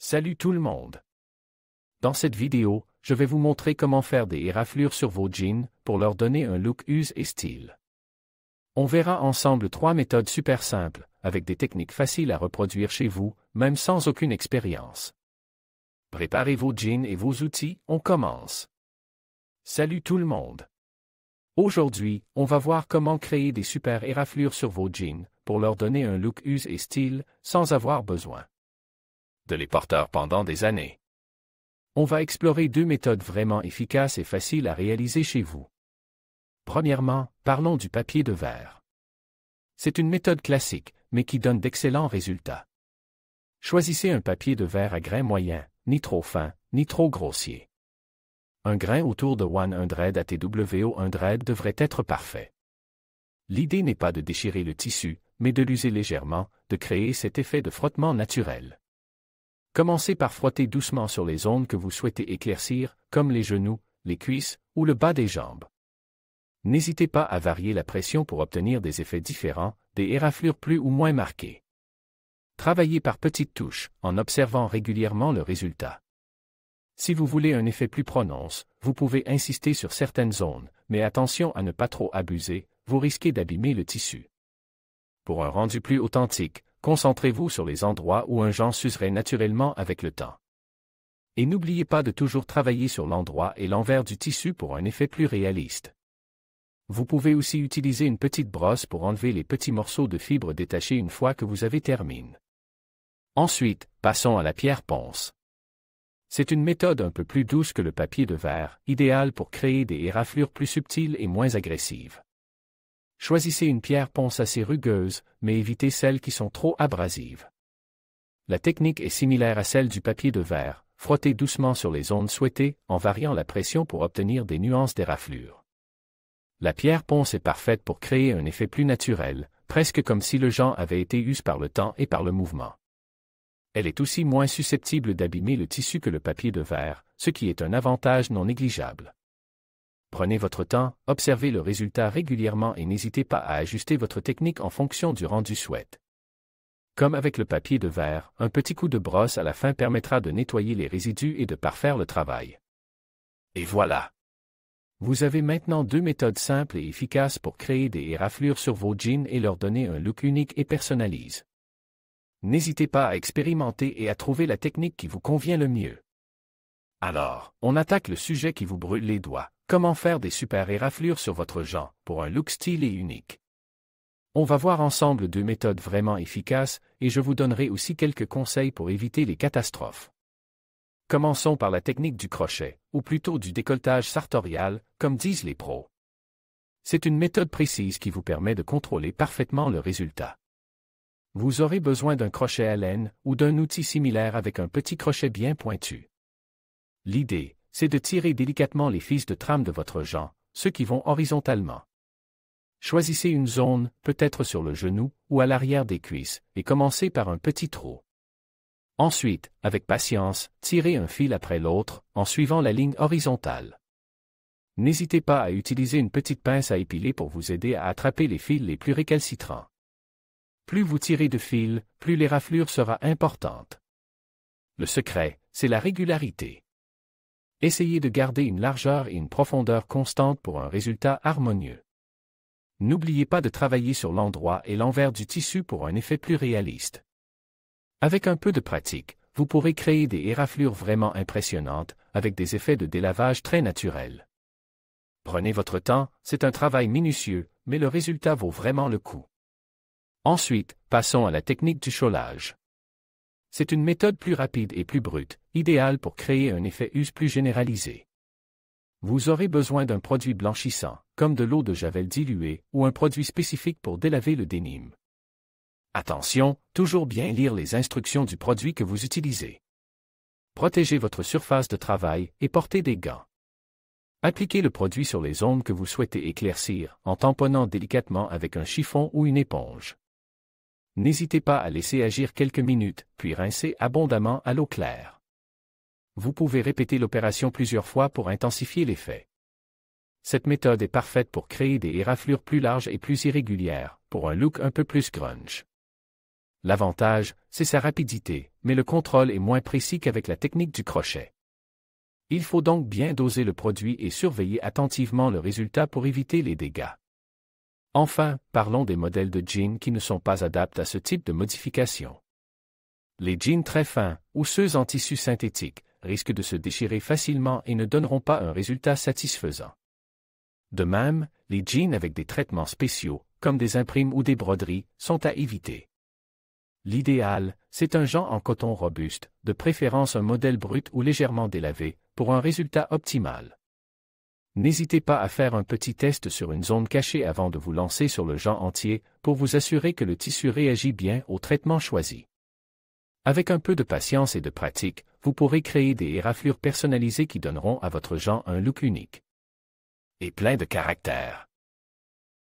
Salut tout le monde! Dans cette vidéo, je vais vous montrer comment faire des éraflures sur vos jeans pour leur donner un look use et style. On verra ensemble 3 méthodes super simples, avec des techniques faciles à reproduire chez vous, même sans aucune expérience. Préparez vos jeans et vos outils, on commence. Salut tout le monde! Aujourd'hui, on va voir comment créer des super éraflures sur vos jeans pour leur donner un look use et style sans avoir besoin de les porter pendant des années. On va explorer 2 méthodes vraiment efficaces et faciles à réaliser chez vous. Premièrement, parlons du papier de verre. C'est une méthode classique, mais qui donne d'excellents résultats. Choisissez un papier de verre à grain moyen, ni trop fin, ni trop grossier. Un grain autour de 100 ATWO100 devrait être parfait. L'idée n'est pas de déchirer le tissu, mais de l'user légèrement, de créer cet effet de frottement naturel. Commencez par frotter doucement sur les zones que vous souhaitez éclaircir, comme les genoux, les cuisses ou le bas des jambes. N'hésitez pas à varier la pression pour obtenir des effets différents, des éraflures plus ou moins marquées. Travaillez par petites touches, en observant régulièrement le résultat. Si vous voulez un effet plus prononcé, vous pouvez insister sur certaines zones, mais attention à ne pas trop abuser, vous risquez d'abîmer le tissu. Pour un rendu plus authentique, concentrez-vous sur les endroits où un jean s'userait naturellement avec le temps. Et n'oubliez pas de toujours travailler sur l'endroit et l'envers du tissu pour un effet plus réaliste. Vous pouvez aussi utiliser une petite brosse pour enlever les petits morceaux de fibres détachés une fois que vous avez terminé. Ensuite, passons à la pierre ponce. C'est une méthode un peu plus douce que le papier de verre, idéale pour créer des éraflures plus subtiles et moins agressives. Choisissez une pierre ponce assez rugueuse, mais évitez celles qui sont trop abrasives. La technique est similaire à celle du papier de verre, frottez doucement sur les zones souhaitées, en variant la pression pour obtenir des nuances d'éraflure. La pierre ponce est parfaite pour créer un effet plus naturel, presque comme si le jean avait été usé par le temps et par le mouvement. Elle est aussi moins susceptible d'abîmer le tissu que le papier de verre, ce qui est un avantage non négligeable. Prenez votre temps, observez le résultat régulièrement et n'hésitez pas à ajuster votre technique en fonction du rendu souhaité. Comme avec le papier de verre, un petit coup de brosse à la fin permettra de nettoyer les résidus et de parfaire le travail. Et voilà! Vous avez maintenant 2 méthodes simples et efficaces pour créer des éraflures sur vos jeans et leur donner un look unique et personnalisé. N'hésitez pas à expérimenter et à trouver la technique qui vous convient le mieux. Alors, on attaque le sujet qui vous brûle les doigts. Comment faire des super éraflures sur votre jean pour un look style et unique. On va voir ensemble 2 méthodes vraiment efficaces et je vous donnerai aussi quelques conseils pour éviter les catastrophes. Commençons par la technique du crochet, ou plutôt du décolletage sartorial, comme disent les pros. C'est une méthode précise qui vous permet de contrôler parfaitement le résultat. Vous aurez besoin d'un crochet à laine ou d'un outil similaire avec un petit crochet bien pointu. L'idée, c'est de tirer délicatement les fils de trame de votre jean, ceux qui vont horizontalement. Choisissez une zone, peut-être sur le genou ou à l'arrière des cuisses, et commencez par un petit trou. Ensuite, avec patience, tirez un fil après l'autre, en suivant la ligne horizontale. N'hésitez pas à utiliser une petite pince à épiler pour vous aider à attraper les fils les plus récalcitrants. Plus vous tirez de fils, plus l'éraflure sera importante. Le secret, c'est la régularité. Essayez de garder une largeur et une profondeur constantes pour un résultat harmonieux. N'oubliez pas de travailler sur l'endroit et l'envers du tissu pour un effet plus réaliste. Avec un peu de pratique, vous pourrez créer des éraflures vraiment impressionnantes, avec des effets de délavage très naturels. Prenez votre temps, c'est un travail minutieux, mais le résultat vaut vraiment le coup. Ensuite, passons à la technique du chaulage. C'est une méthode plus rapide et plus brute, idéale pour créer un effet use plus généralisé. Vous aurez besoin d'un produit blanchissant, comme de l'eau de javel diluée, ou un produit spécifique pour délaver le dénime. Attention, toujours bien lire les instructions du produit que vous utilisez. Protégez votre surface de travail et portez des gants. Appliquez le produit sur les zones que vous souhaitez éclaircir, en tamponnant délicatement avec un chiffon ou une éponge. N'hésitez pas à laisser agir quelques minutes, puis rincez abondamment à l'eau claire. Vous pouvez répéter l'opération plusieurs fois pour intensifier l'effet. Cette méthode est parfaite pour créer des éraflures plus larges et plus irrégulières, pour un look un peu plus grunge. L'avantage, c'est sa rapidité, mais le contrôle est moins précis qu'avec la technique du crochet. Il faut donc bien doser le produit et surveiller attentivement le résultat pour éviter les dégâts. Enfin, parlons des modèles de jeans qui ne sont pas adaptés à ce type de modification. Les jeans très fins, ou ceux en tissu synthétique, risquent de se déchirer facilement et ne donneront pas un résultat satisfaisant. De même, les jeans avec des traitements spéciaux, comme des imprimes ou des broderies, sont à éviter. L'idéal, c'est un jean en coton robuste, de préférence un modèle brut ou légèrement délavé, pour un résultat optimal. N'hésitez pas à faire un petit test sur une zone cachée avant de vous lancer sur le jean entier, pour vous assurer que le tissu réagit bien au traitement choisi. Avec un peu de patience et de pratique, vous pourrez créer des éraflures personnalisées qui donneront à votre jean un look unique. Et plein de caractère.